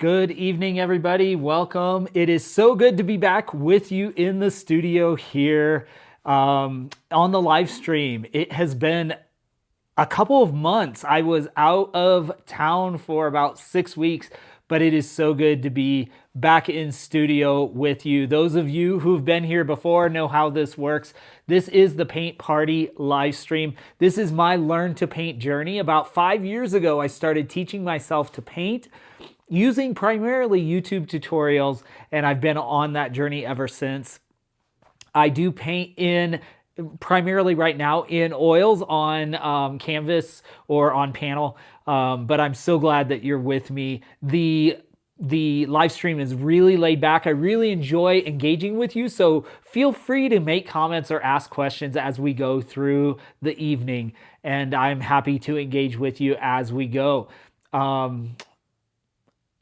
Good evening, everybody. Welcome. It is so good to be back with you in the studio here on the live stream. It has been a couple of months. I was out of town for about 6 weeks, but it is so good to be back in studio with you. Those of you who've been here before know how this works. This is the Paint Party live stream. This is my Learn to Paint journey. About 5 years ago, I started teaching myself to paint using primarily YouTube tutorials, and I've been on that journey ever since. I do paint in primarily right now in oils on canvas or on panel, but I'm so glad that you're with me. The live stream is really laid back. I really enjoy engaging with you, so feel free to make comments or ask questions as we go through the evening, and I'm happy to engage with you as we go.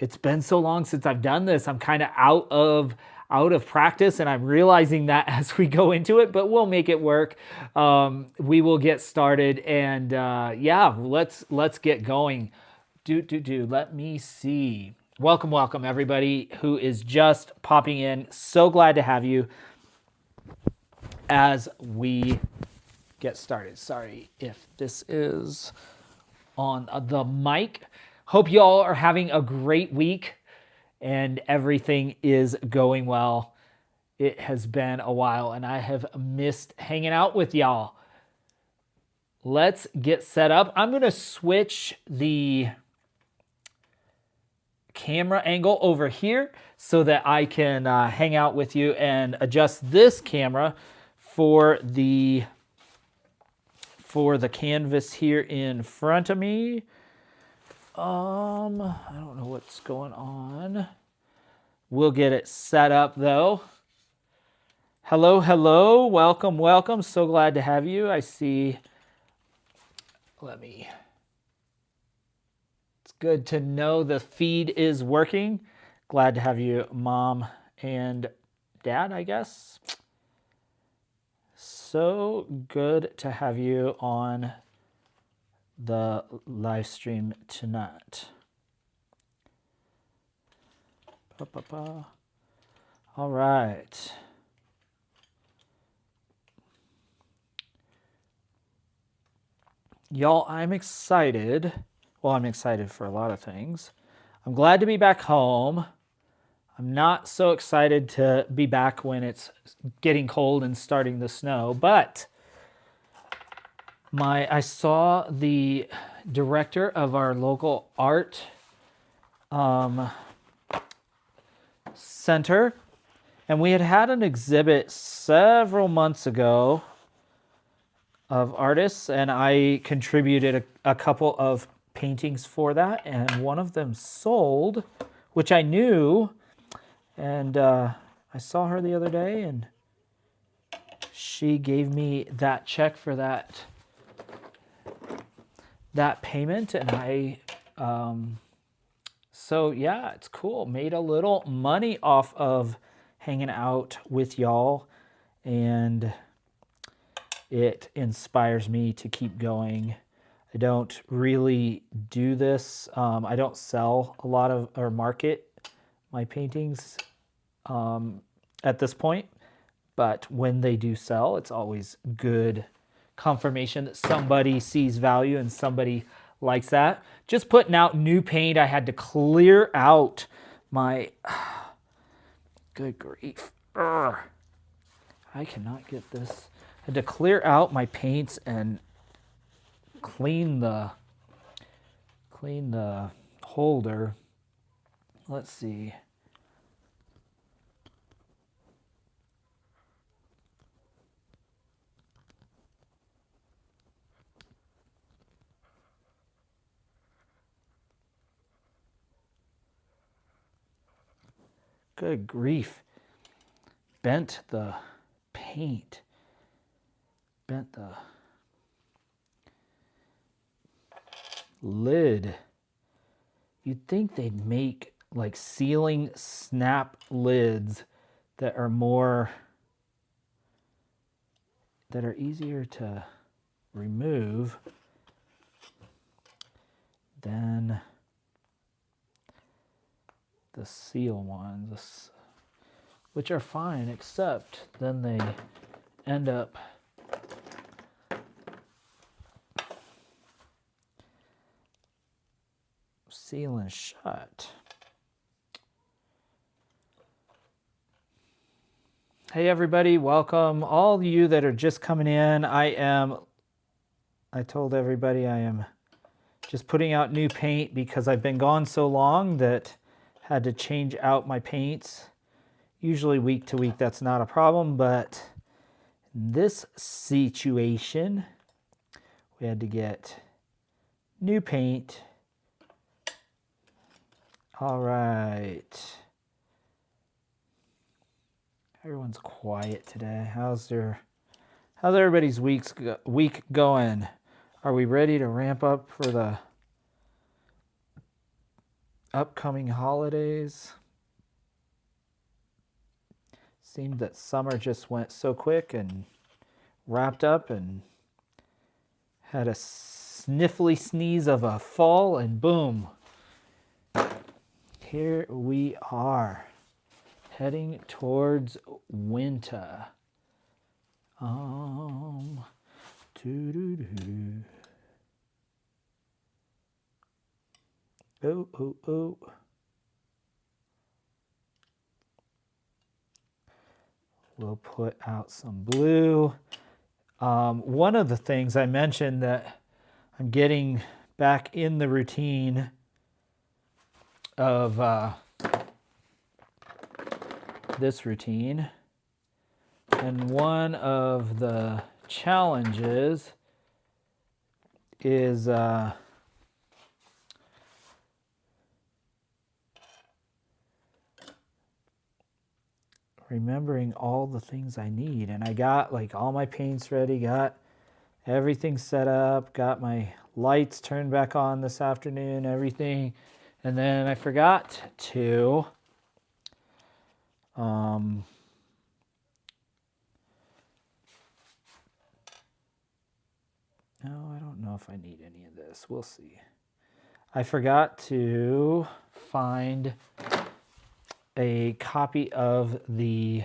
It's been so long since I've done this. I'm kind of out of practice, and I'm realizing that as we go into it, but we'll make it work. We will get started, and yeah, let's get going. Let me see. Welcome, everybody who is just popping in. So glad to have you as we get started. Sorry if this is on the mic. Hope you all are having a great week and everything is going well. It has been a while and I have missed hanging out with y'all. Let's get set up. I'm going to switch the camera angle over here so that I can hang out with you and adjust this camera for the canvas here in front of me. I don't know what's going on. We'll get it set up though. Hello. Welcome. So glad to have you. I see. It's good to know the feed is working. Glad to have you, Mom and Dad, I guess. So good to have you on the live stream tonight. All right. Y'all, I'm excited. Well, I'm excited for a lot of things. I'm glad to be back home. I'm not so excited to be back when it's getting cold and starting to snow, but I saw the director of our local art center, and we had an exhibit several months ago of artists, and I contributed a couple of paintings for that, and one of them sold, which I knew, and I saw her the other day, and she gave me that check for that payment, and I so yeah, it's cool. Made a little money off of hanging out with y'all, and it inspires me to keep going. I don't really do this. I don't sell a lot of or market my paintings at this point, but when they do sell, it's always good confirmation that somebody sees value and somebody likes that. Just putting out new paint. I had to clear out my good grief. I cannot get this. I had to clear out my paints and clean the holder. Let's see. Good grief. Bent the paint. Bent the lid. You'd think they'd make like ceiling snap lids that are easier to remove than the seal ones, which are fine, except then they end up sealing shut. Hey everybody, welcome. All of you that are just coming in, I told everybody I am just putting out new paint because I've been gone so long that had to change out my paints. Usually week to week, that's not a problem, but in this situation, we had to get new paint. All right. Everyone's quiet today. How's everybody's week going? Are we ready to ramp up for the upcoming holidays? Seemed that summer just went so quick and wrapped up and had a sniffly sneeze of a fall and boom. Here we are. Heading towards winter. Oh. We'll put out some blue. One of the things I mentioned that I'm getting back in the routine of this routine, and one of the challenges is remembering all the things I need. And I got like all my paints ready, got everything set up, got my lights turned back on this afternoon, everything. And then I forgot to no, I don't know if I need any of this. We'll see. I forgot to find a copy of the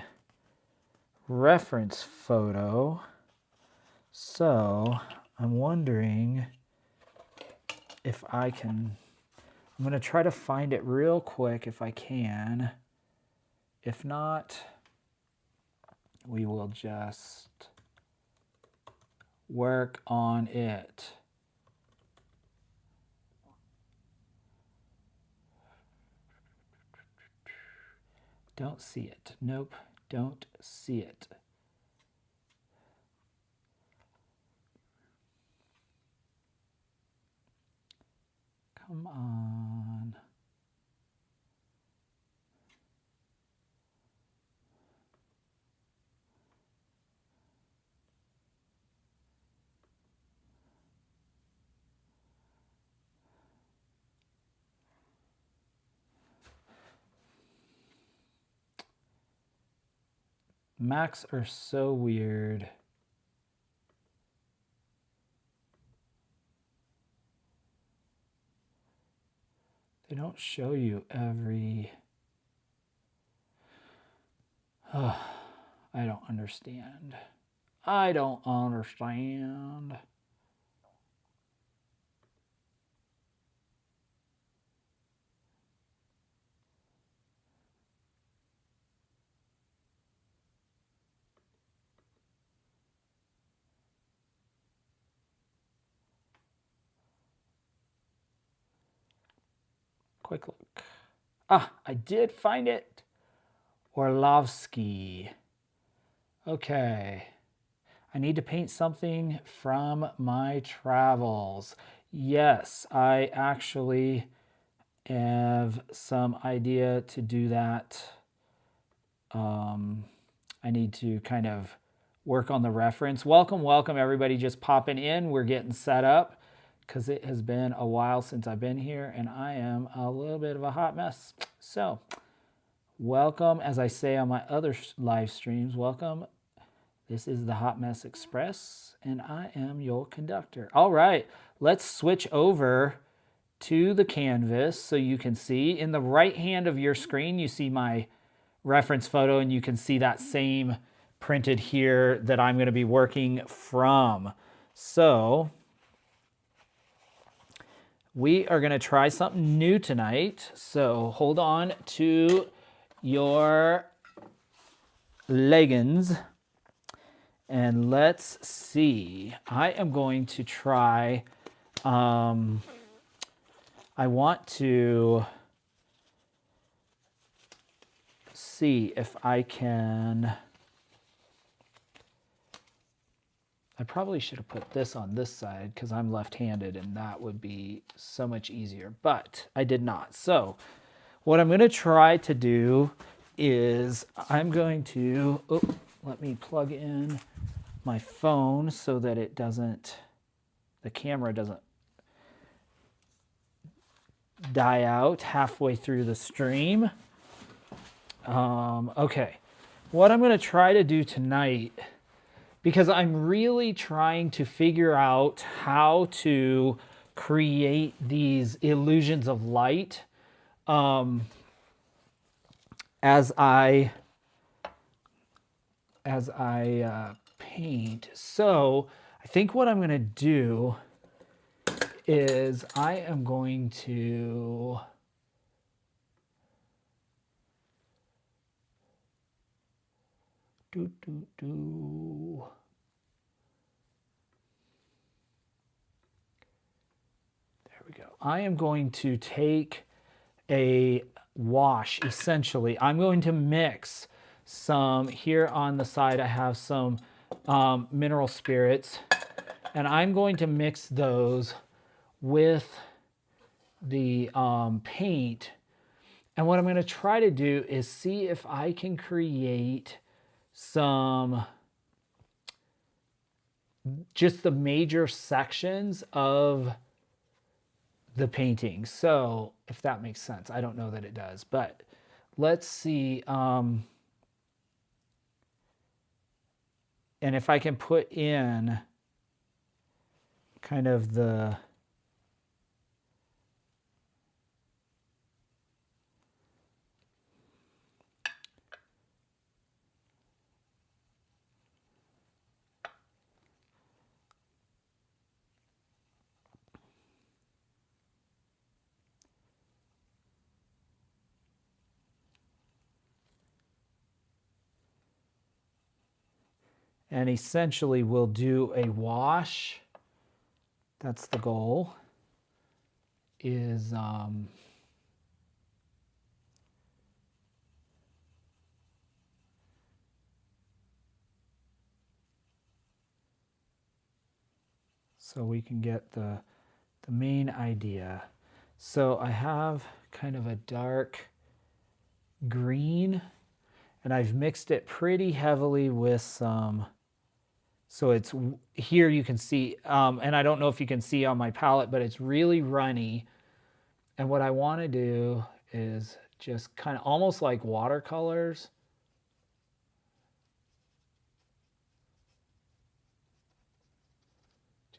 reference photo. So I'm wondering if I can, I'm going to try to find it real quick if I can. If not, we will just work on it. Don't see it. Nope, don't see it. Come on. Macs are so weird. They don't show you every... I don't understand. I don't understand. Quick look. Ah, I did find it. Orlovsky. Okay. I need to paint something from my travels. Yes, I actually have some idea to do that. I need to kind of work on the reference. Welcome everybody just popping in. We're getting set up because it has been a while since I've been here and I am a little bit of a hot mess. So welcome, as I say on my other live streams, welcome. This is the Hot Mess Express and I am your conductor. All right, let's switch over to the canvas so you can see. In the right hand of your screen, you see my reference photo, and you can see that same printed here that I'm going to be working from. So we are going to try something new tonight. So hold on to your leggings and let's see. I am going to try, I want to see if I can, I probably should have put this on this side because I'm left-handed and that would be so much easier, but I did not. So what I'm going to try to do is I'm going to, let me plug in my phone so that it doesn't, the camera doesn't die out halfway through the stream. Okay, what I'm going to try to do tonight, because I'm really trying to figure out how to create these illusions of light as I paint. So I think what I'm going to do is I am going to There we go. I am going to take a wash, essentially. I'm going to mix some, here on the side I have some mineral spirits, and I'm going to mix those with the paint. And what I'm going to try to do is see if I can create some, just the major sections of the painting. So if that makes sense, I don't know that it does, but let's see. And if I can put in kind of the, and essentially we'll do a wash. That's the goal, is so we can get the main idea. So I have kind of a dark green, and I've mixed it pretty heavily with some, so it's here you can see, and I don't know if you can see on my palette, but it's really runny. And what I want to do is just kind of almost like watercolors.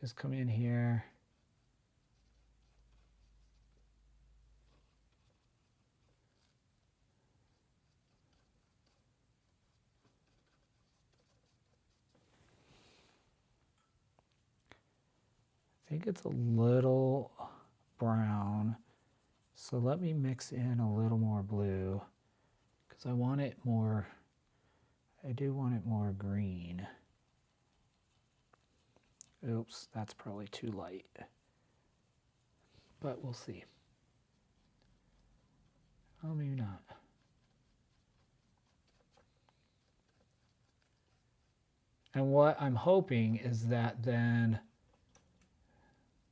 Just come in here. I think it's a little brown, so let me mix in a little more blue because I want it more, I do want it more green. Oops, that's probably too light, but we'll see. Oh, maybe not. And what I'm hoping is that then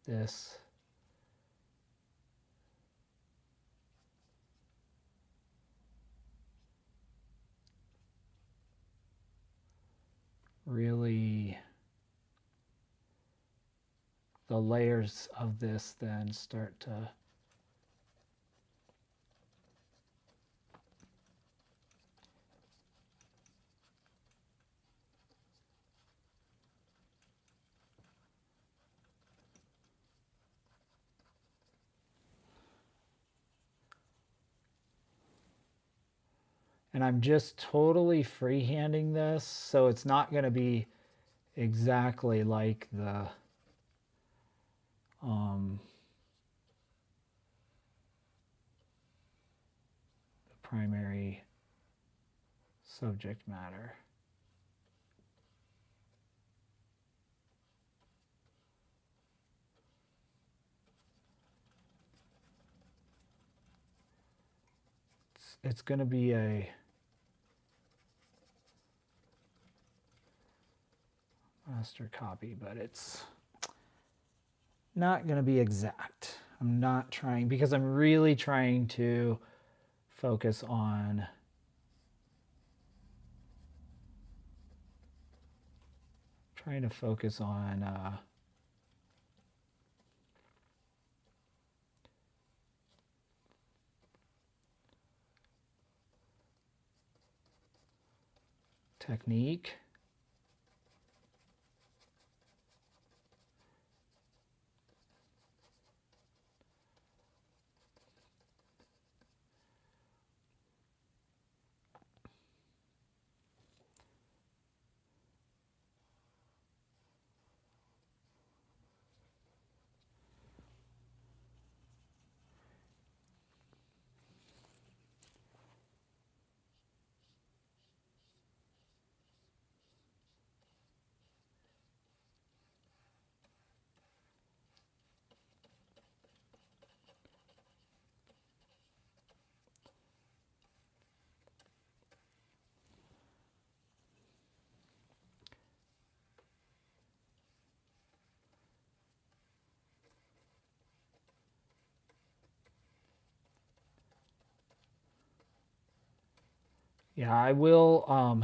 this really, the layers of this then start to And I'm just totally freehanding this, so it's not going to be exactly like the primary subject matter. It's going to be a master copy, but it's not going to be exact. I'm not trying, because I'm really trying to focus on technique. Yeah, I will I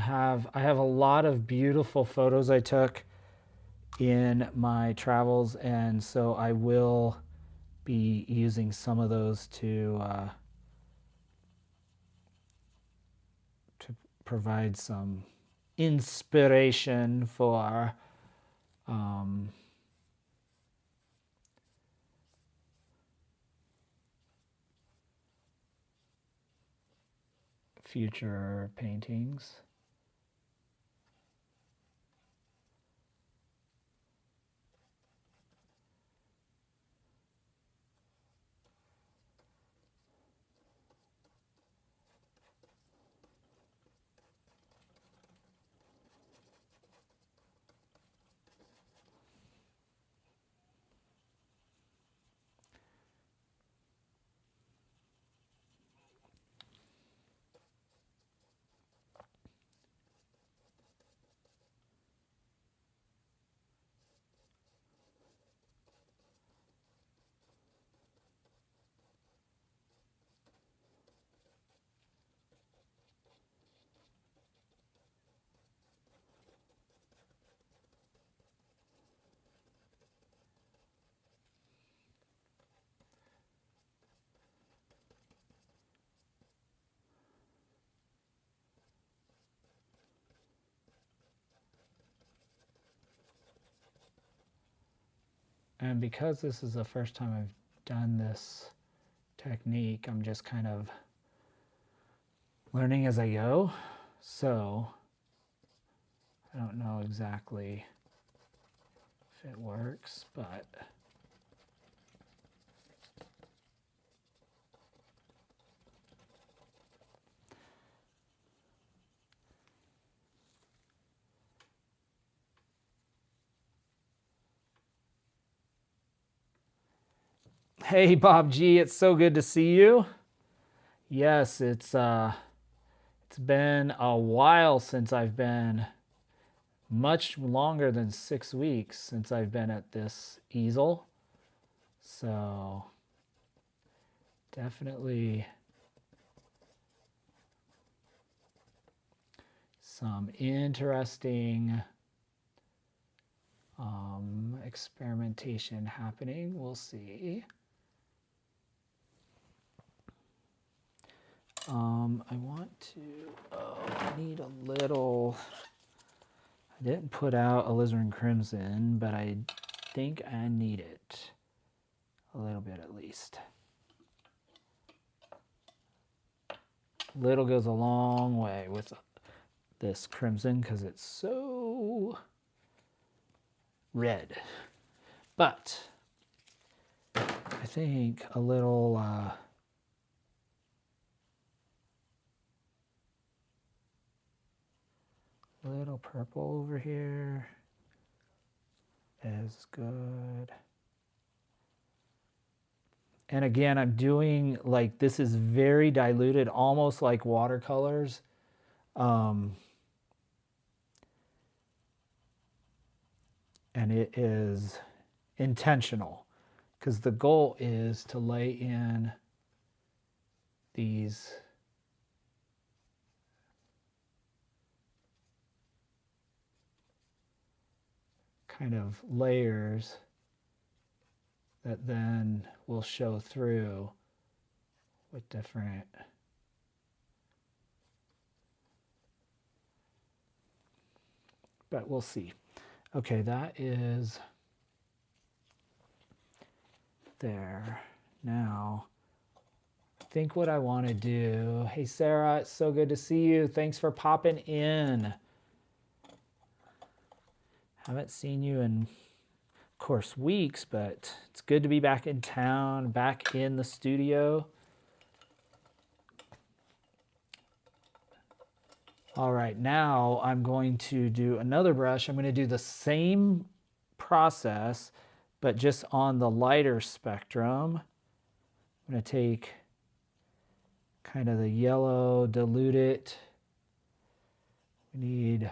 have a lot of beautiful photos I took in my travels, and so I will be using some of those to provide some inspiration for future paintings. And because this is the first time I've done this technique, I'm just kind of learning as I go. So I don't know exactly if it works, but hey Bob G, it's so good to see you. Yes, it's been a while since I've been, much longer than 6 weeks since I've been at this easel. So definitely some interesting experimentation happening. We'll see. I want to, I need a little, I didn't put out alizarin crimson, but I think I need it a little bit at least. Little goes a long way with this crimson because it's so red. But I think a little purple over here is good. And again, I'm doing like, this is very diluted, almost like watercolors. And it is intentional because the goal is to lay in these kind of layers that then will show through with different but we'll see. Okay, that is there. Now, I think what I want to do, hey Sarah, it's so good to see you. Thanks for popping in. Haven't seen you in, of course, weeks, but it's good to be back in town, back in the studio. All right, now I'm going to do another brush. I'm going to do the same process, but just on the lighter spectrum. I'm going to take kind of the yellow, dilute it. We need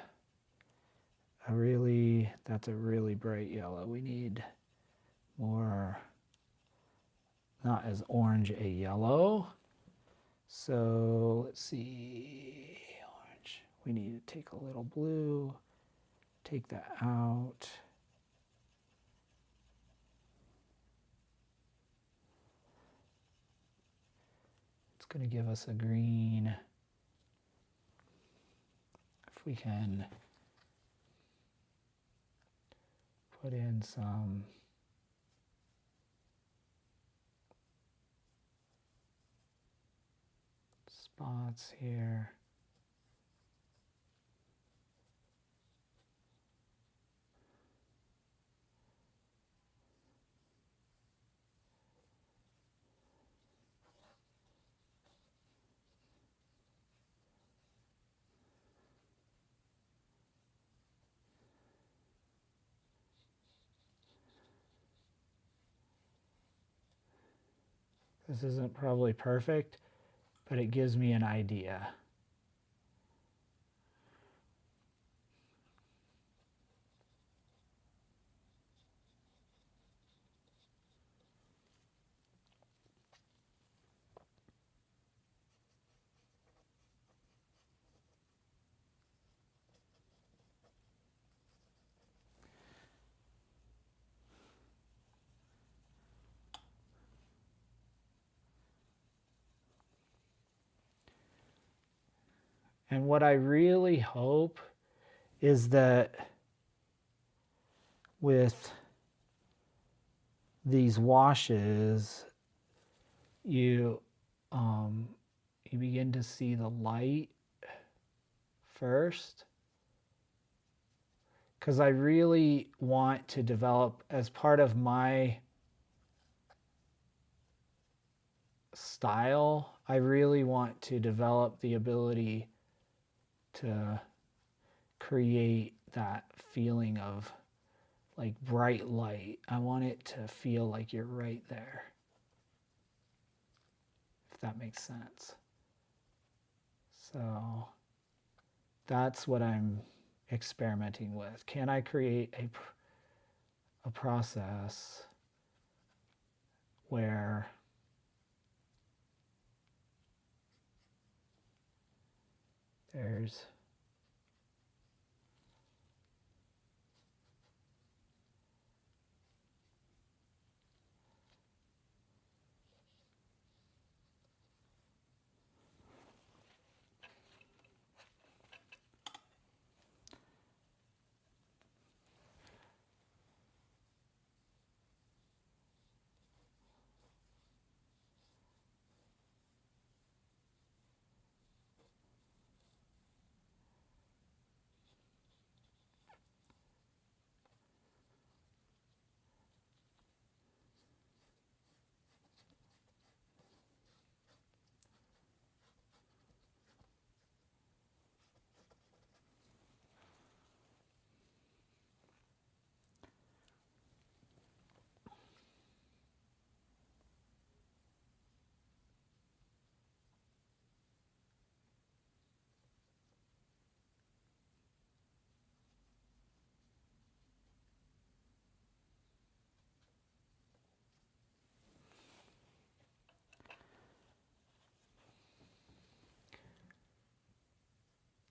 a really, that's a really bright yellow. We need more, not as orange a yellow. So let's see, orange. We need to take a little blue, take that out. It's going to give us a green. If we can put in some spots here. This isn't probably perfect, but it gives me an idea. And what I really hope is that with these washes, you begin to see the light first. Because I really want to develop, as part of my style, I really want to develop the ability to create that feeling of like bright light. I want it to feel like you're right there, if that makes sense. So that's what I'm experimenting with. Can I create a process where there's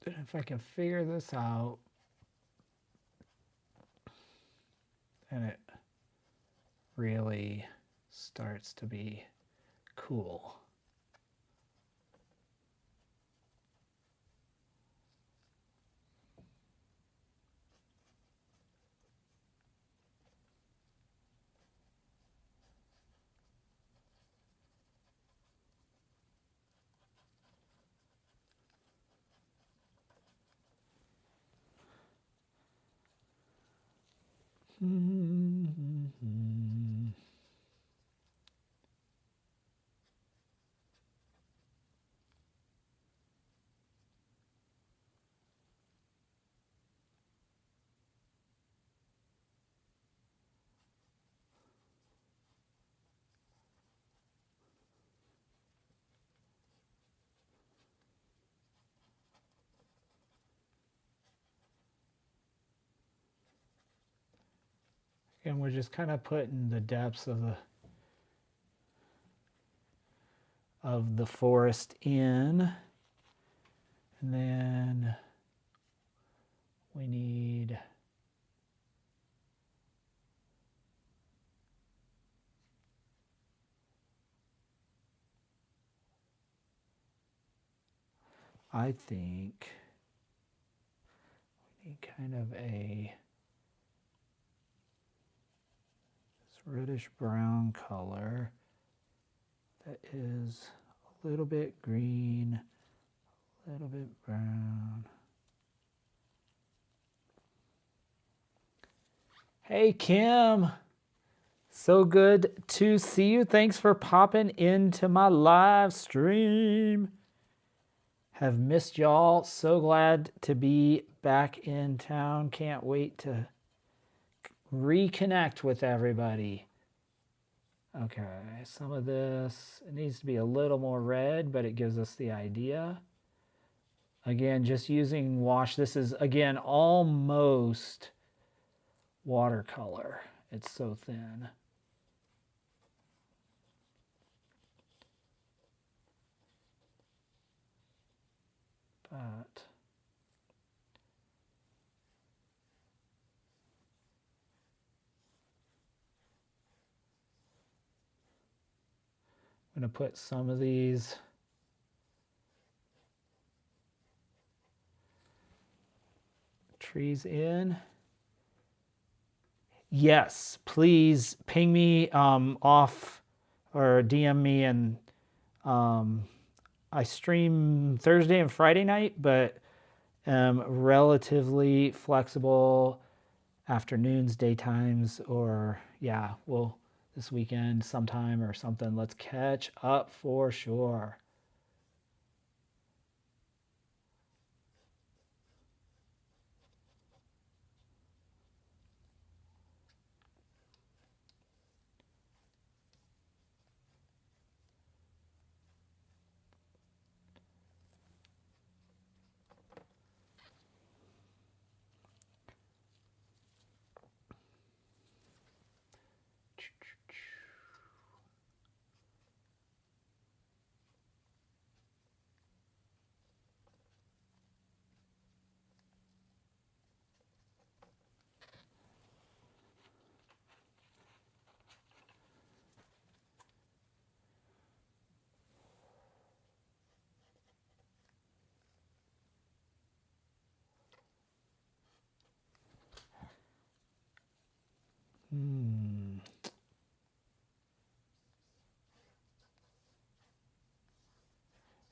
And if I can figure this out, then it really starts to be cool. And we're just kind of putting the depths of the forest in. And then we need I think we need kind of a reddish brown color that is a little bit green, a little bit brown. Hey Kim, so good to see you. Thanks for popping into my live stream. Have missed y'all. So glad to be back in town. Can't wait to reconnect with everybody. Okay, some of this, it needs to be a little more red, but it gives us the idea. Again, just using wash. This is, again, almost watercolor. It's so thin. But I'm going to put some of these trees in. Yes, please ping me off or DM me, and I stream Thursday and Friday night, but relatively flexible afternoons, daytimes, or yeah, we'll this weekend sometime or something. Let's catch up for sure.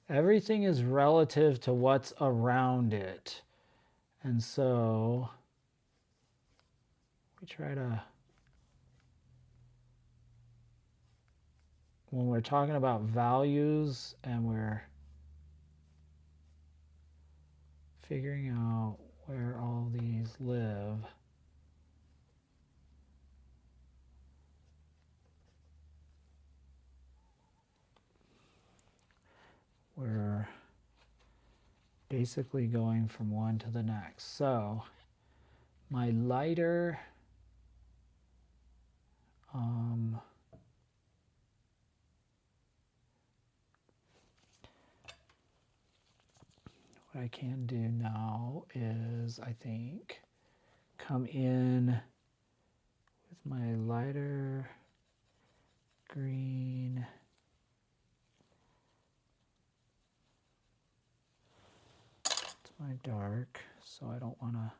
Everything is relative to what's around it. And so we try to, when we're talking about values and we're figuring out where all these live, we're basically going from one to the next. So my lighter, what I can do now is, I think, come in with my lighter green to my dark, so I don't want to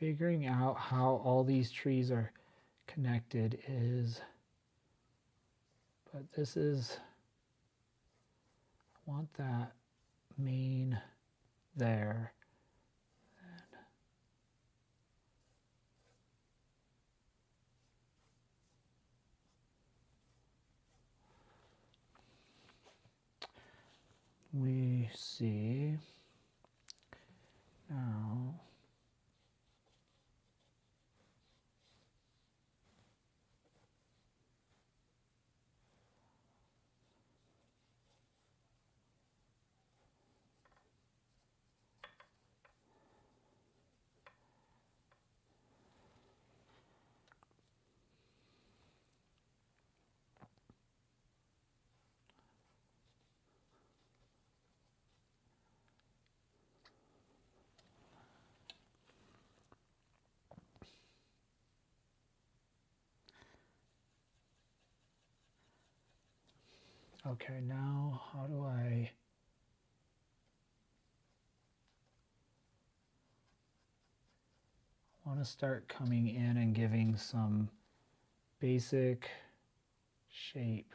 figuring out how all these trees are connected is, but this is, I want that main there. We see now okay, now how do I want to start coming in and giving some basic shape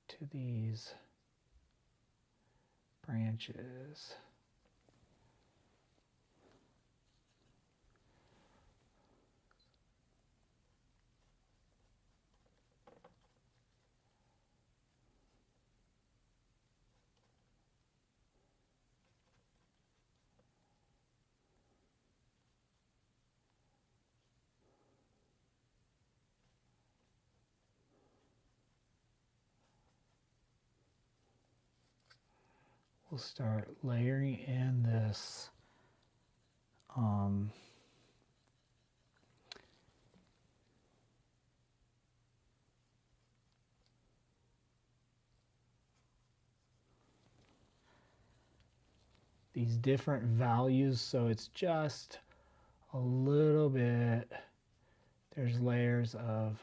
to these branches. We'll start layering in this these different values, so it's just a little bit, there's layers of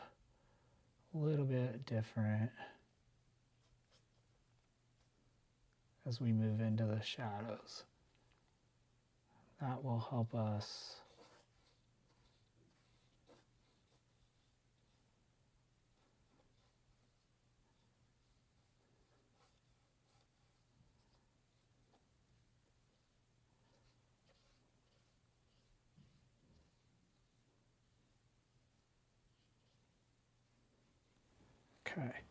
a little bit different as we move into the shadows. That will help us okay.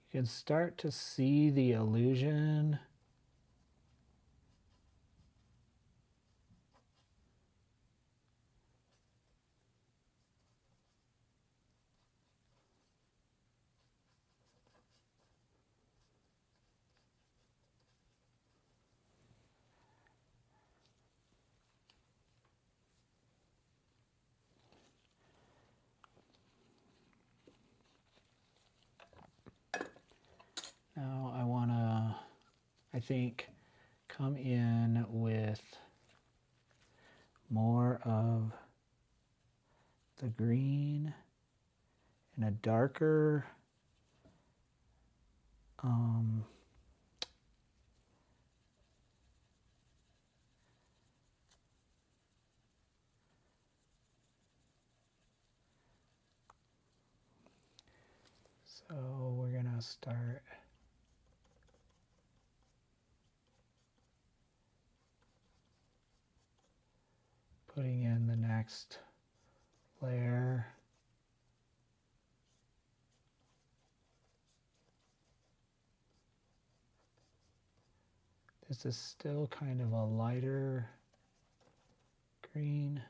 You can start to see the illusion . Now I want to, I think, come in with more of the green and a darker so we're gonna start putting in the next layer. This is still kind of a lighter green.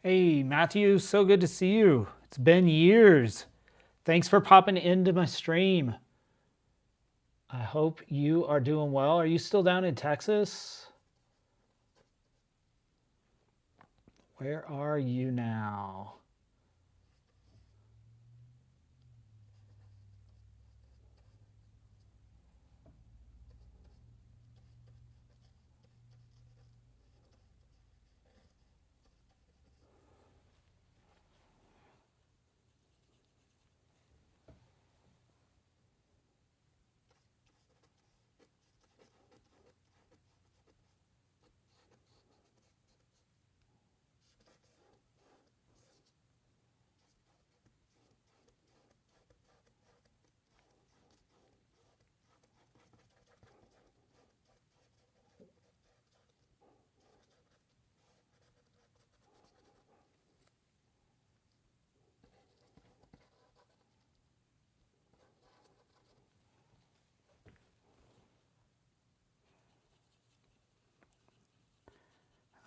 Hey, Matthew, so good to see you. It's been years. Thanks for popping into my stream. I hope you are doing well. Are you still down in Texas? Where are you now?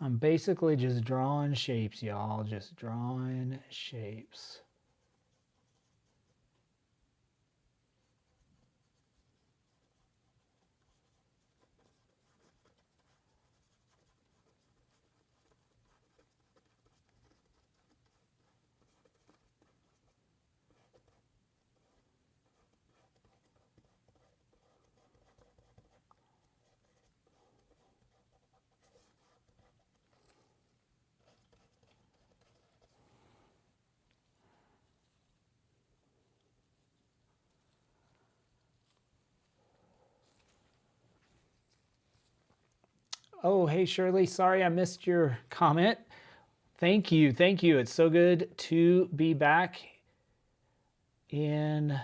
I'm basically just drawing shapes, y'all. Just drawing shapes. Oh, hey, Shirley. Sorry I missed your comment. Thank you. Thank you. It's so good to be back in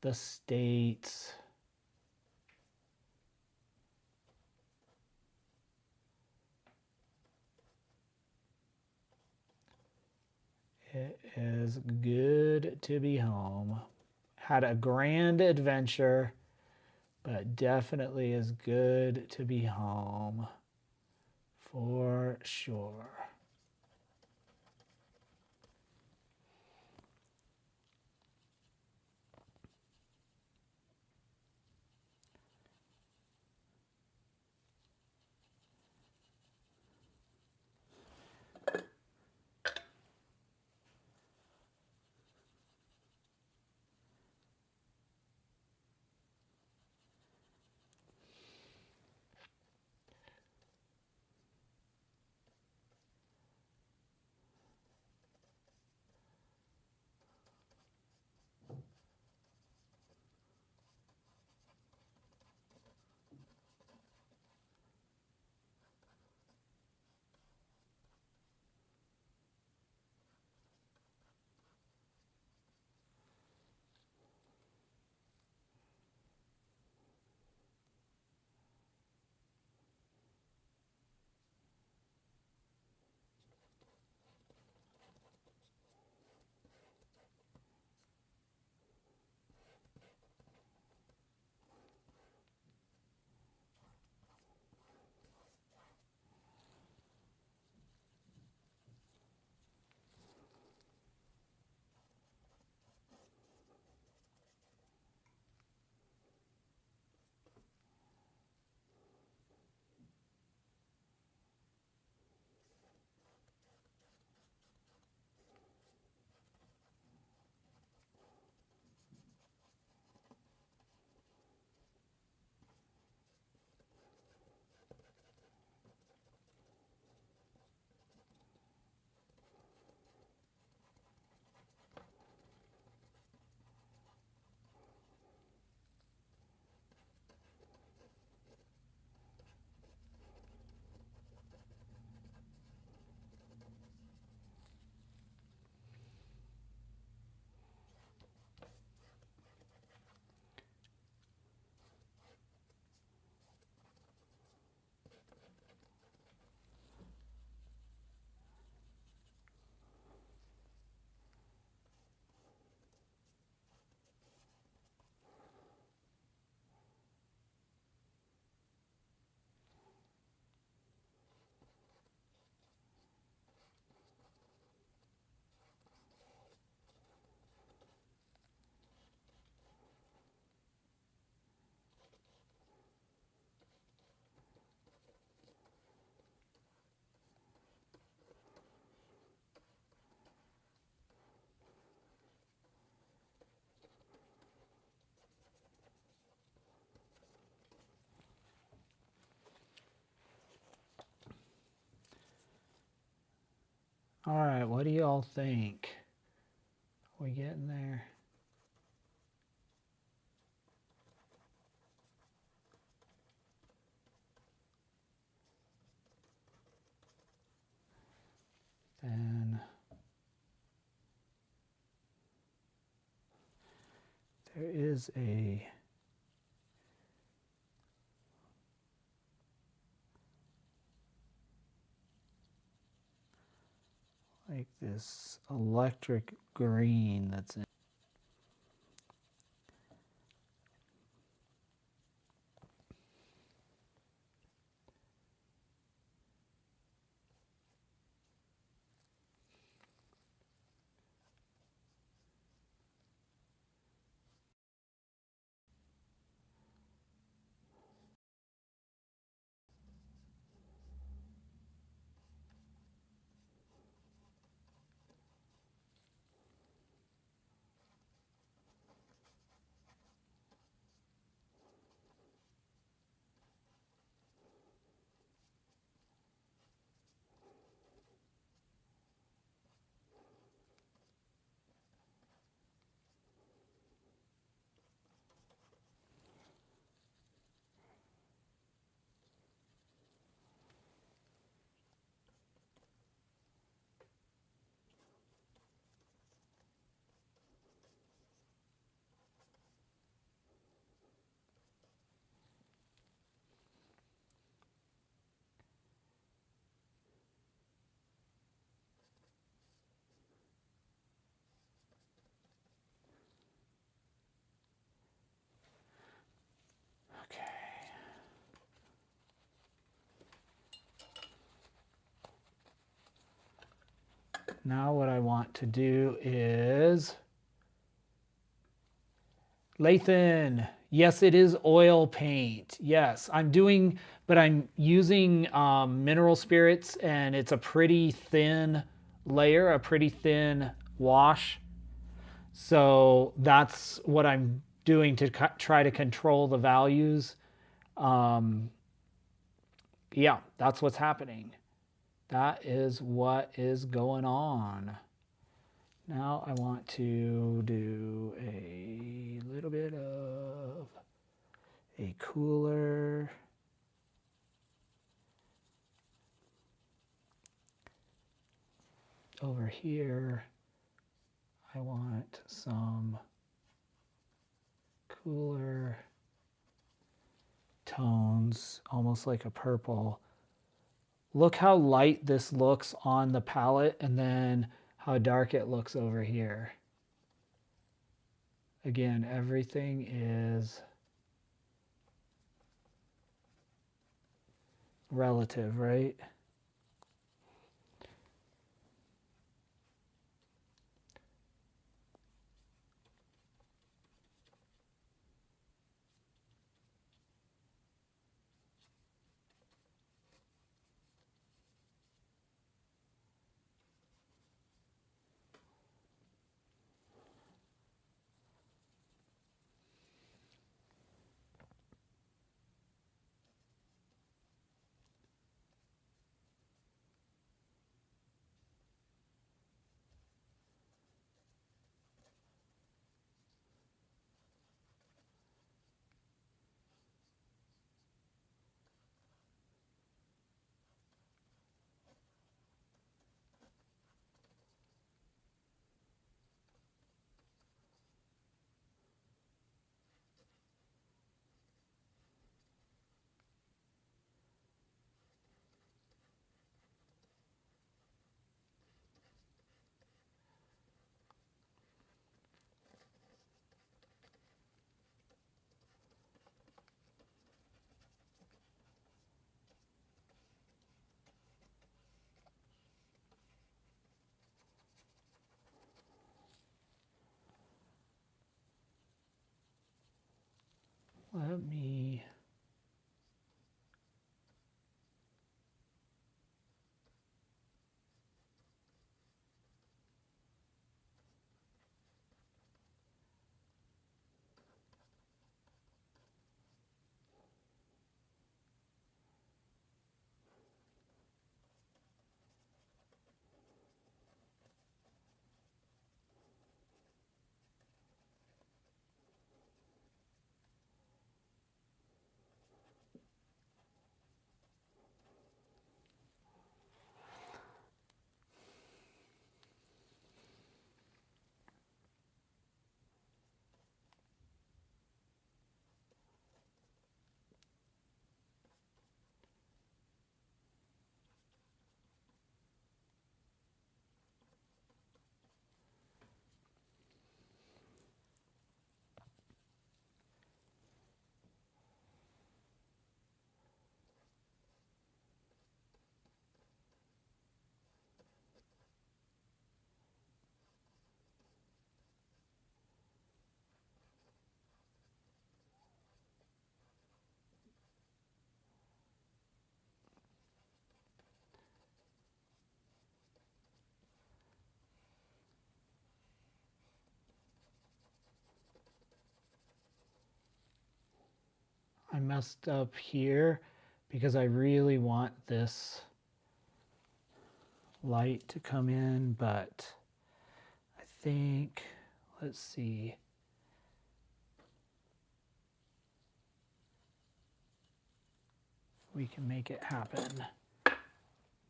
the States. It is good to be home. Had a grand adventure, but definitely is good to be home for sure. All right, what do y'all think? Are we getting there? Then there is a like this electric green that's in. Okay. Now what I want to do is Lathan. Yes, it is oil paint. Yes, I'm doing, but I'm using mineral spirits, and it's a pretty thin layer, a pretty thin wash. So that's what I'm doing to try to control the values. Yeah, that's what's happening. That is what is going on. Now I want to do a little bit of a cooler. Over here, I want some cooler tones, almost like a purple. Look how light this looks on the palette, and then how dark it looks over here. Again, everything is relative, right? Let me I messed up here because I really want this light to come in, but I think, let's see. We can make it happen.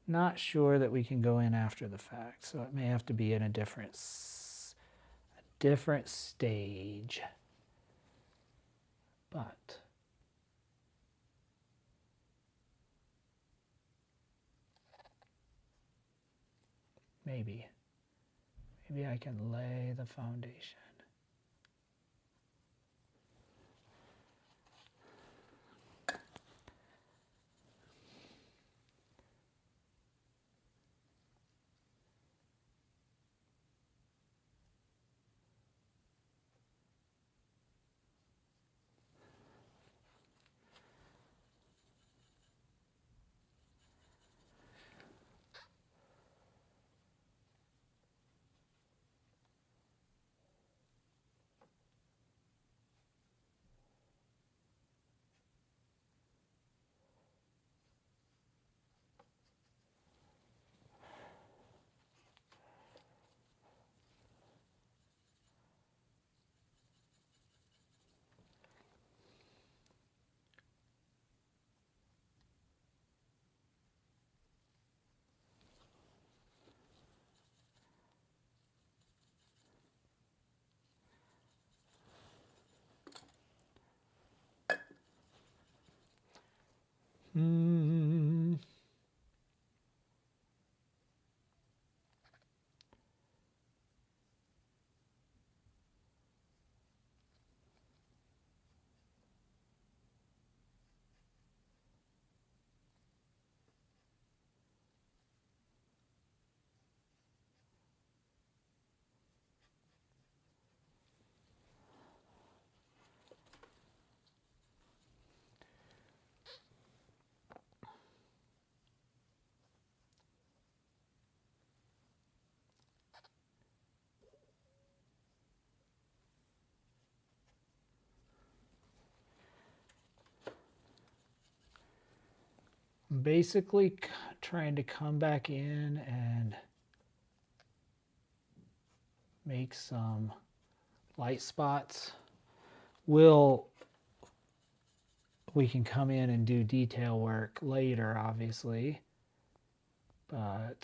Not sure that we can go in after the fact, so it may have to be in a different stage. But maybe I can lay the foundation. I'm basically trying to come back in and make some light spots. We can come in and do detail work later, obviously, but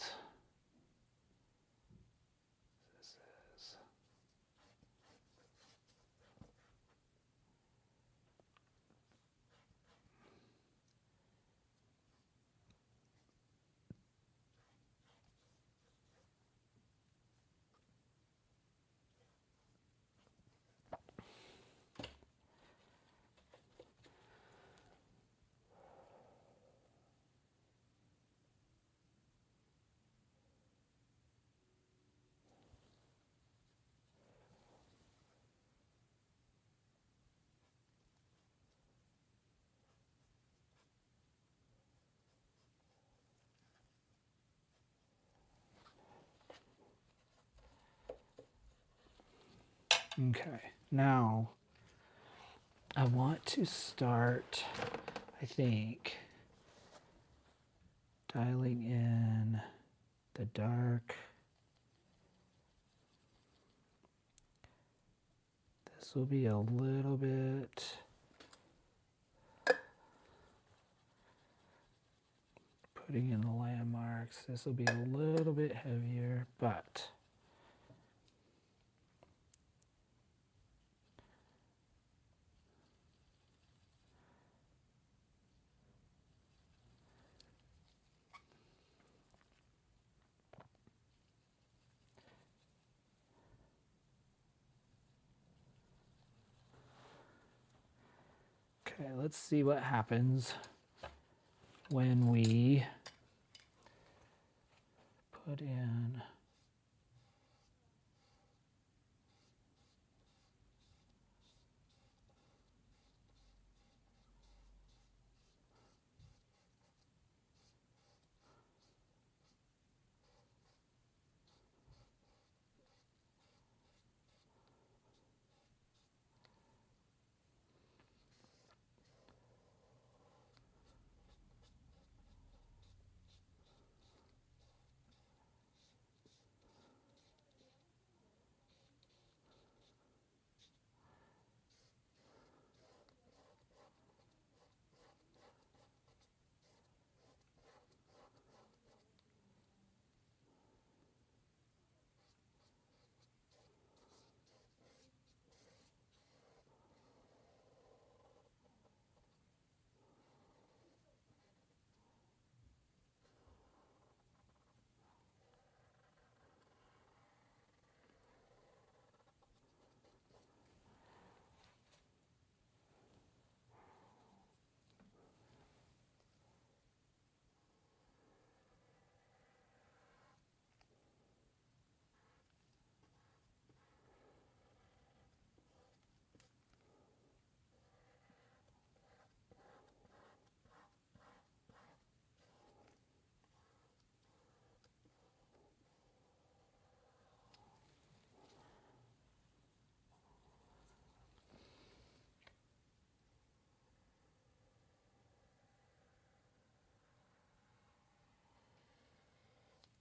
this is okay. Now I want to start, I think, dialing in the dark. This will be a little bit putting in the landmarks. This will be a little bit heavier, but okay, let's see what happens when we put in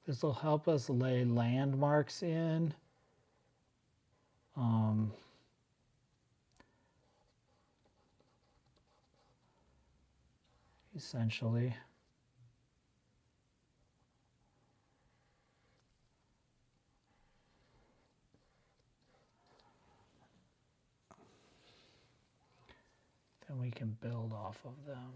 This will help us lay landmarks in. Essentially. Then we can build off of them.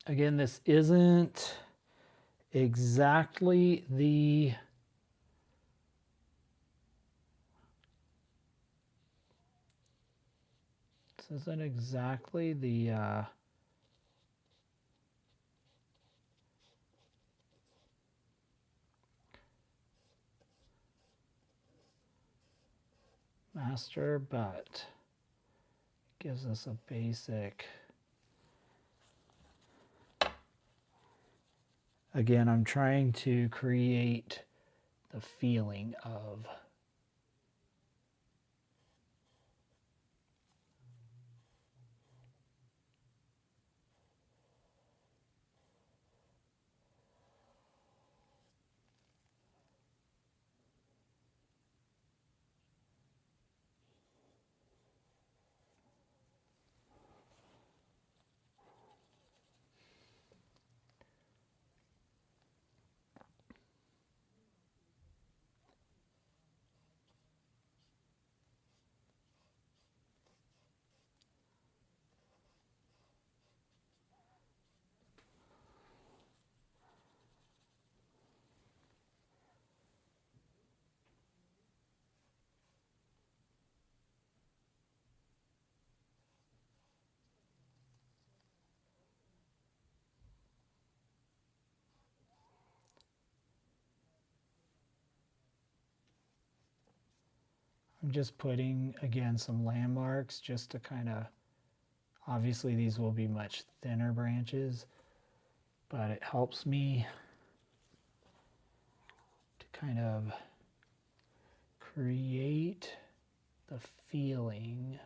Again, this isn't exactly the master, but gives us a basic. Again, I'm trying to create the feeling of I'm just putting, again, some landmarks just to kind of, obviously these will be much thinner branches, but it helps me to kind of create the feeling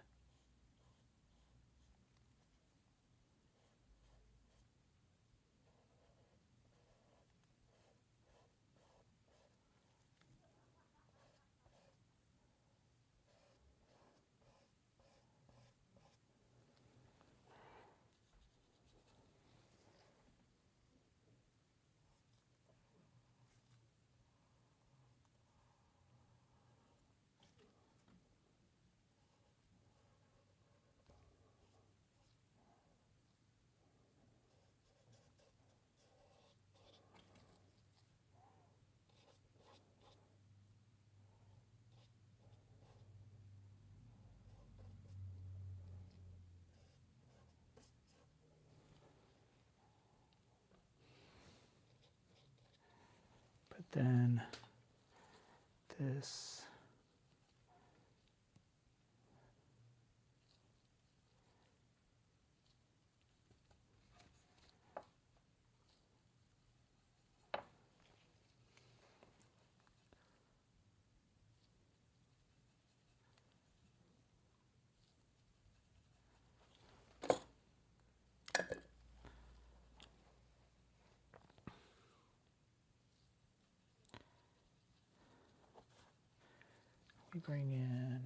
then this. me bring in.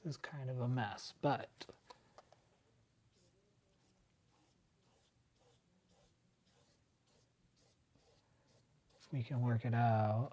This is kind of a mess, but if we can work it out.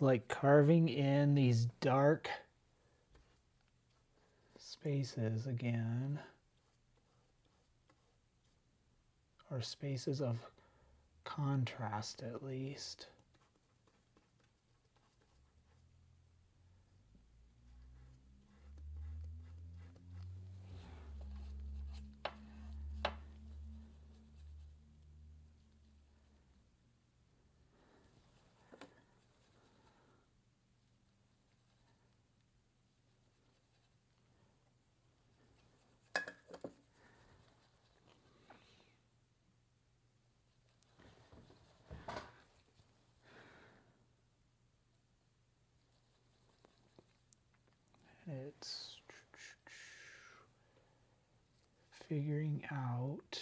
It's like carving in these dark spaces again, or spaces of contrast at least. It's figuring out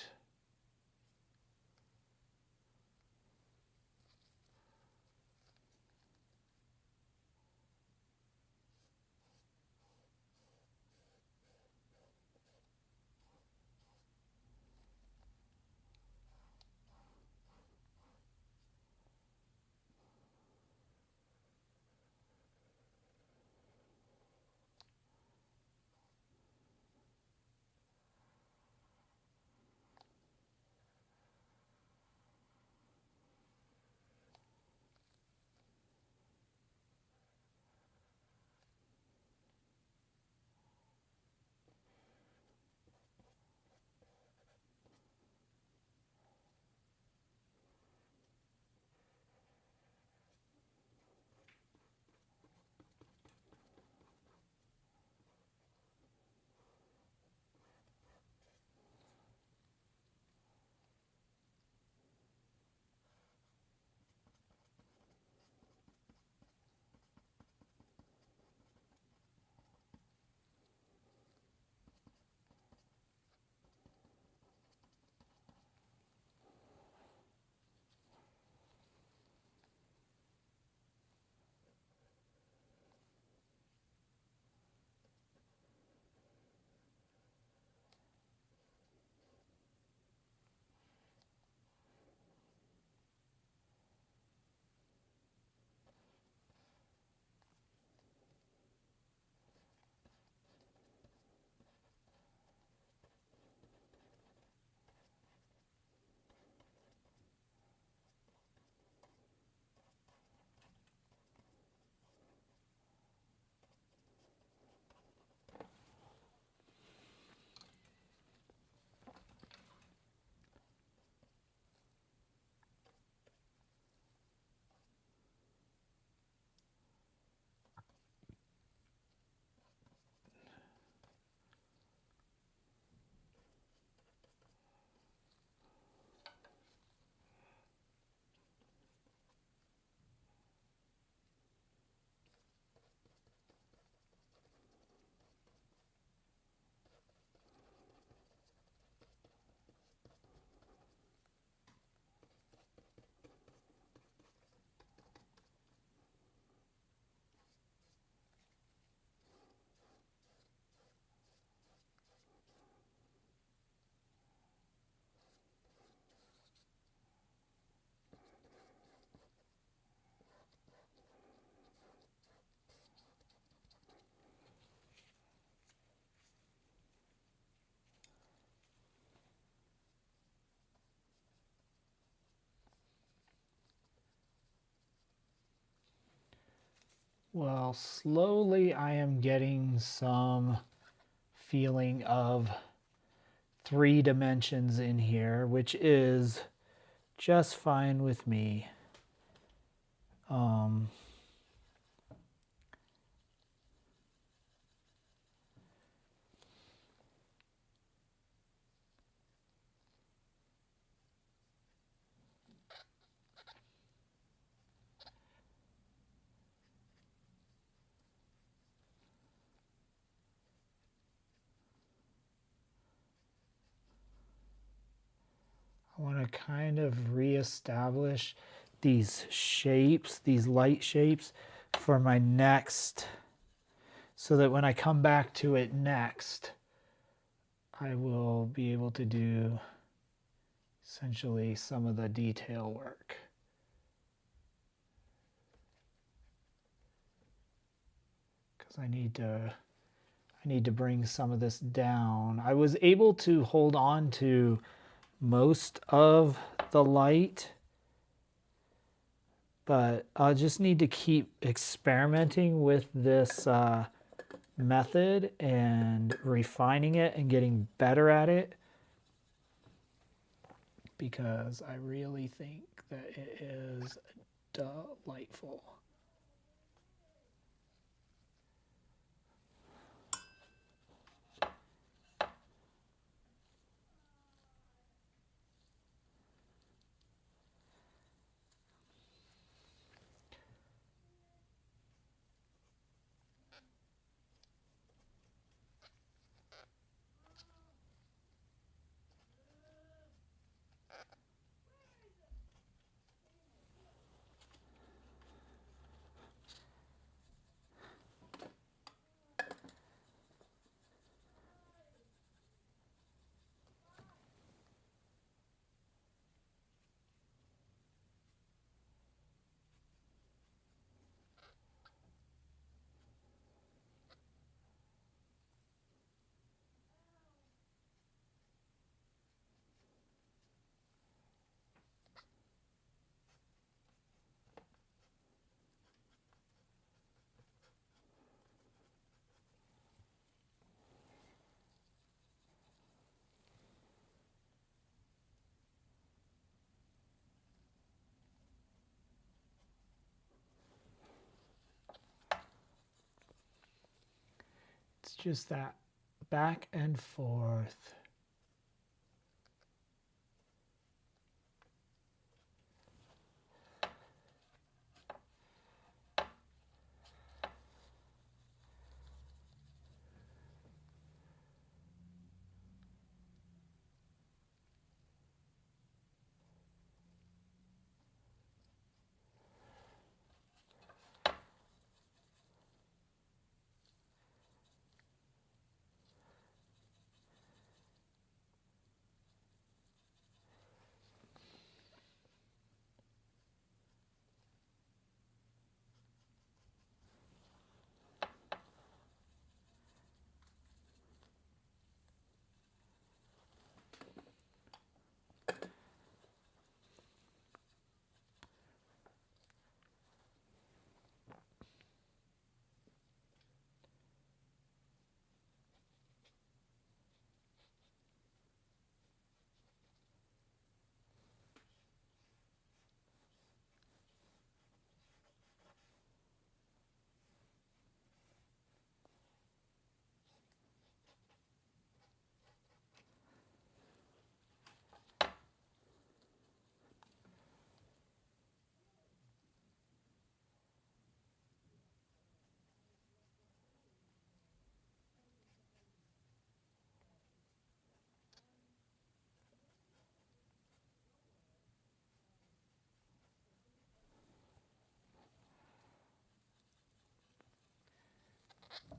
well, slowly I am getting some feeling of 3 dimensions in here, which is just fine with me. I want to kind of reestablish these shapes, these light shapes for my next, so that when I come back to it next, I will be able to do essentially some of the detail work. because I need to bring some of this down. I was able to hold on to most of the light, but I'll just need to keep experimenting with this method and refining it and getting better at it, because I really think that it is delightful. It's just that back and forth.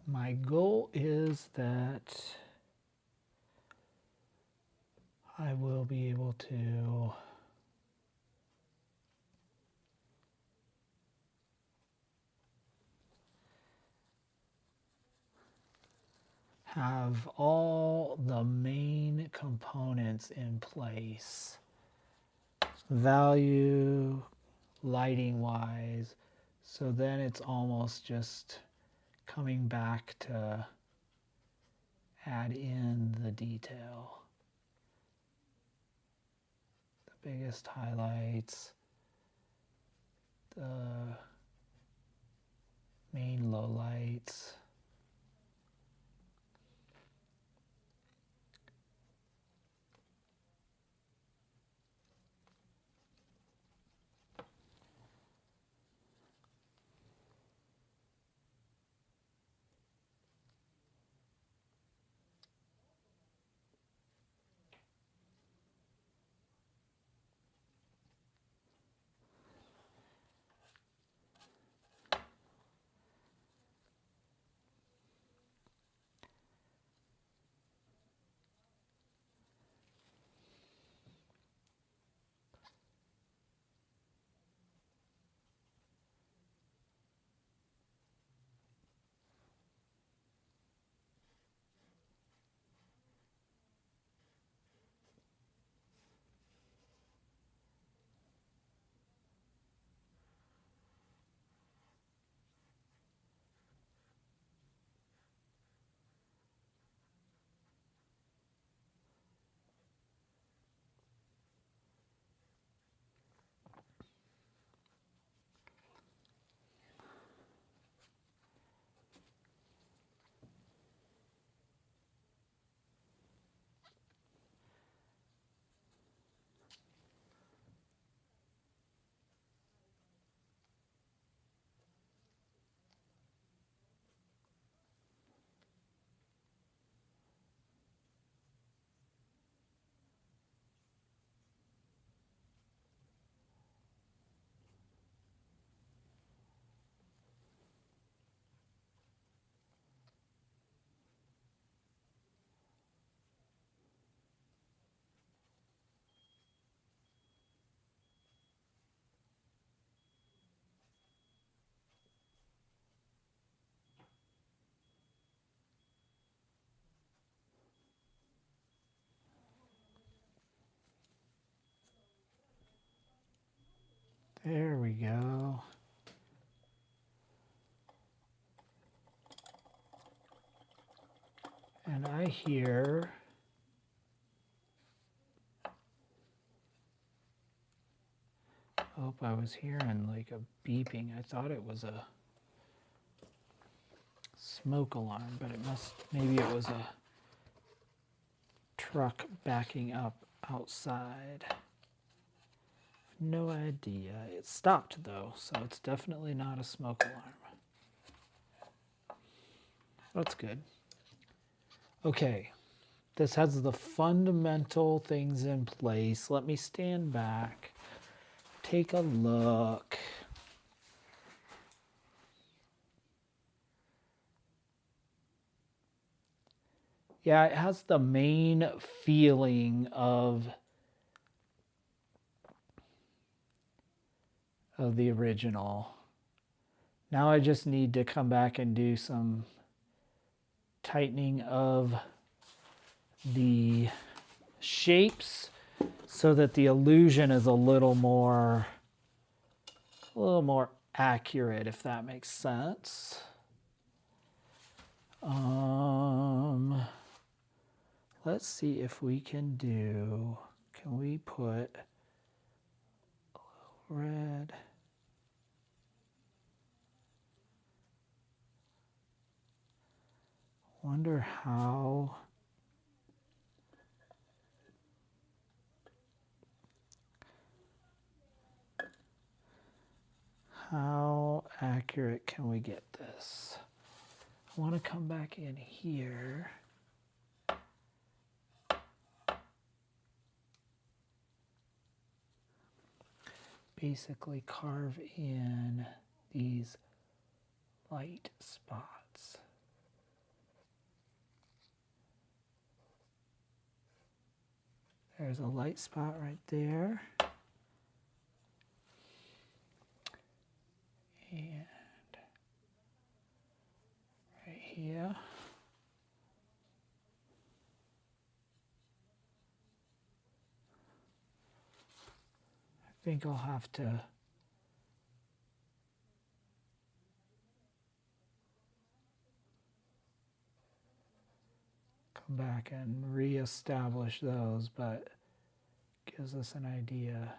My goal is that I will be able to have all the main components in place, value, lighting wise, so then it's almost just coming back to add in the detail. The biggest highlights, the main lowlights. There we go. And I hear I was hearing like a beeping. I thought it was a smoke alarm, but maybe it was a truck backing up outside. No idea. It stopped though, so it's definitely not a smoke alarm. That's good. Okay, this has the fundamental things in place. Let me stand back, take a look. Yeah, it has the main feeling of the original. Now I just need to come back and do some tightening of the shapes so that the illusion is a little more accurate, if that makes sense. Let's see if we can we put a little red? Wonder how accurate can we get this? I want to come back in here. Basically carve in these light spots. There's a light spot right there. And right here. I think I'll have to come back and reestablish those, but gives us an idea.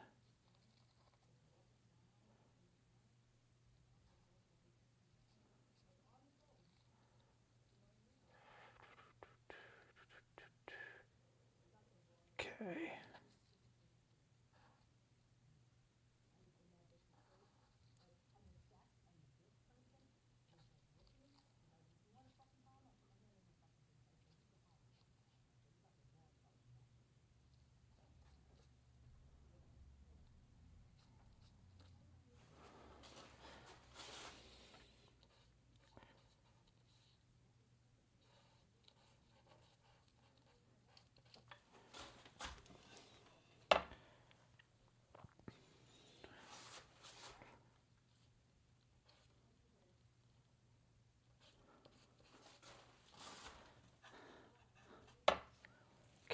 Okay.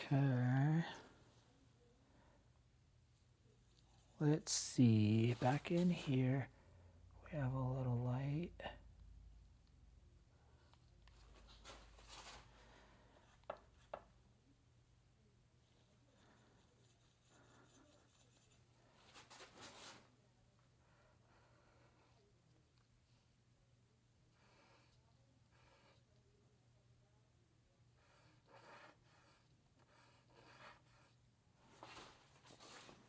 Okay. Let's see. Back in here, we have a little light.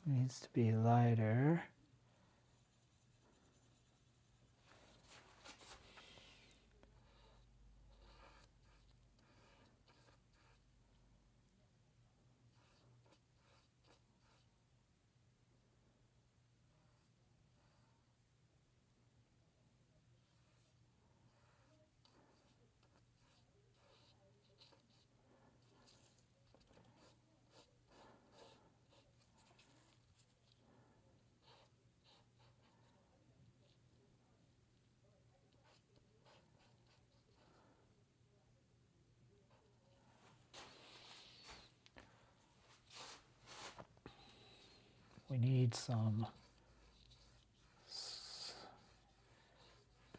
Needs to be lighter. We need some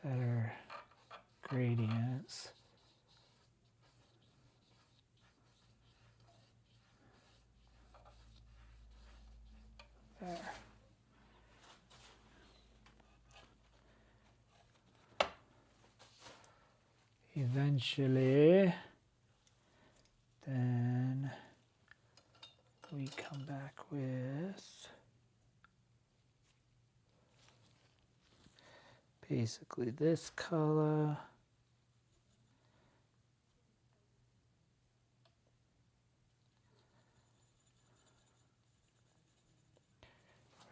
better gradients. There. Eventually, then we come back with basically this color.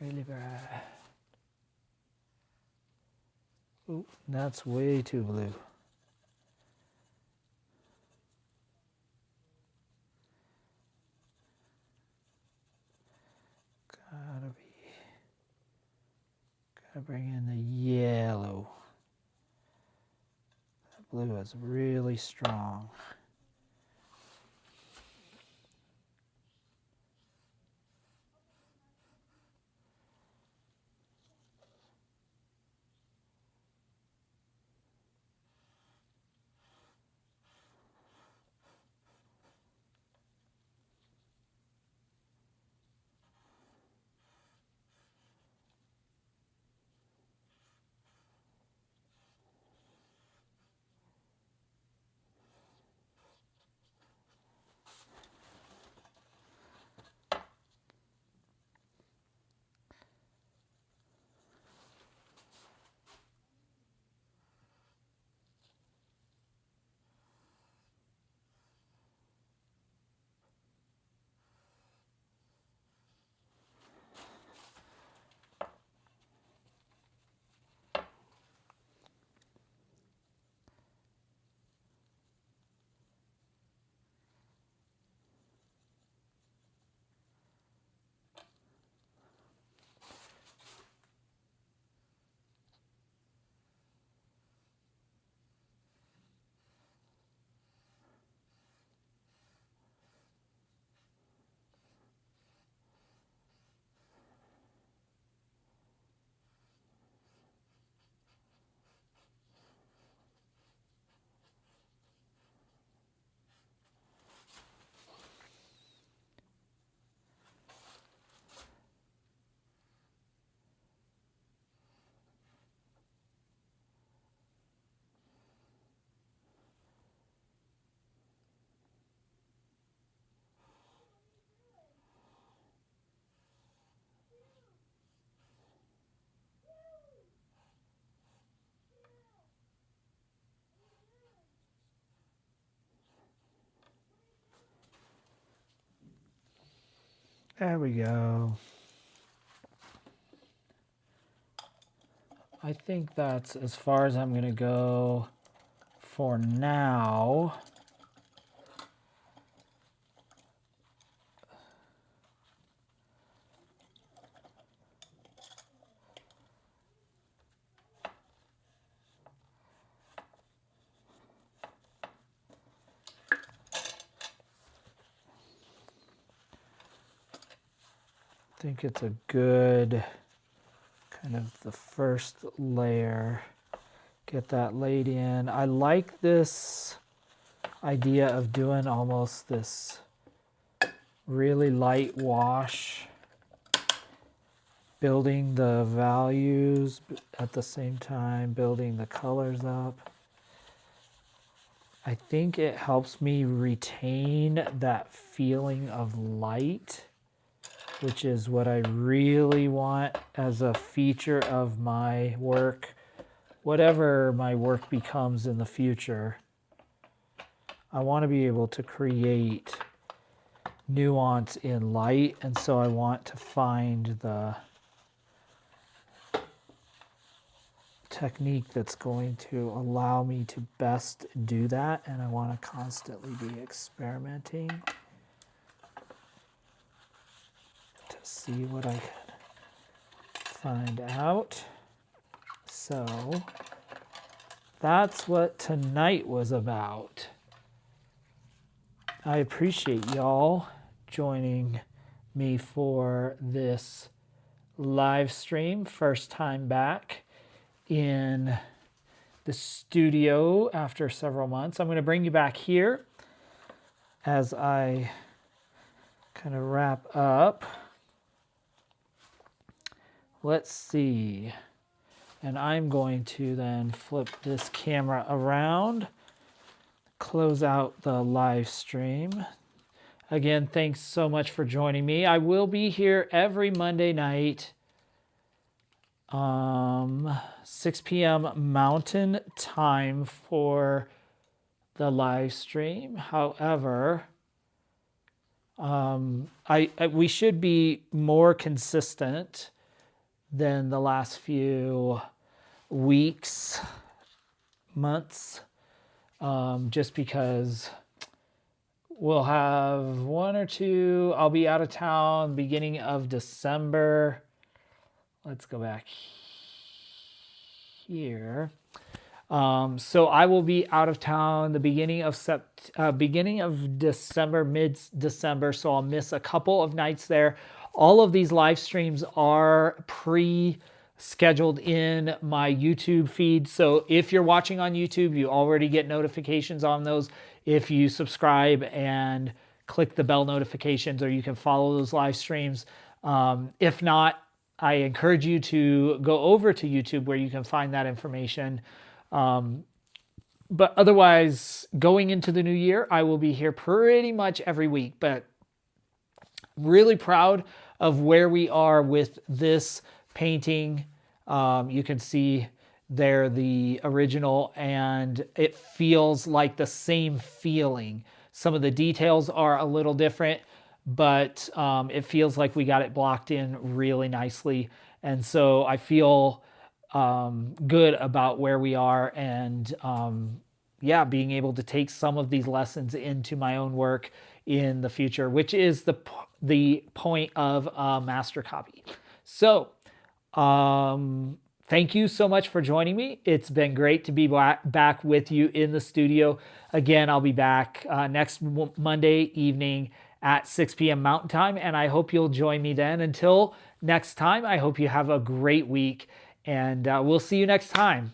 Really bad. Ooh, that's way too blue. Gotta bring in the yellow. That blue is really strong. There we go. I think that's as far as I'm going to go for now. I think it's a good kind of the first layer. Get that laid in. I like this idea of doing almost this really light wash, building the values at the same time, building the colors up. I think it helps me retain that feeling of light, which is what I really want as a feature of my work, whatever my work becomes in the future. I want to be able to create nuance in light, and so I want to find the technique that's going to allow me to best do that, and I want to constantly be experimenting to see what I can find out. So that's what tonight was about. I appreciate y'all joining me for this live stream, first time back in the studio after several months. I'm going to bring you back here as I kind of wrap up. Let's see. And I'm going to then flip this camera around, close out the live stream. Again, thanks so much for joining me. I will be here every Monday night, 6 p.m. Mountain Time for the live stream. However, we should be more consistent than the last few weeks, months, just because we'll have one or two. I'll be out of town beginning of December. Let's go back here. So I will be out of town the beginning of December, mid-December. So I'll miss a couple of nights there. All of these live streams are pre-scheduled in my YouTube feed. So if you're watching on YouTube, you already get notifications on those. If you subscribe and click the bell notifications, or you can follow those live streams. If not, I encourage you to go over to YouTube where you can find that information. But otherwise, going into the new year, I will be here pretty much every week. But really proud of where we are with this painting. You can see there the original, and it feels like the same feeling. Some of the details are a little different, but it feels like we got it blocked in really nicely. And so I feel good about where we are, and being able to take some of these lessons into my own work in the future, which is the point of Master Copy. So thank you so much for joining me. It's been great to be back with you in the studio. Again, I'll be back next Monday evening at 6 p.m. Mountain Time, and I hope you'll join me then. Until next time, I hope you have a great week, and we'll see you next time.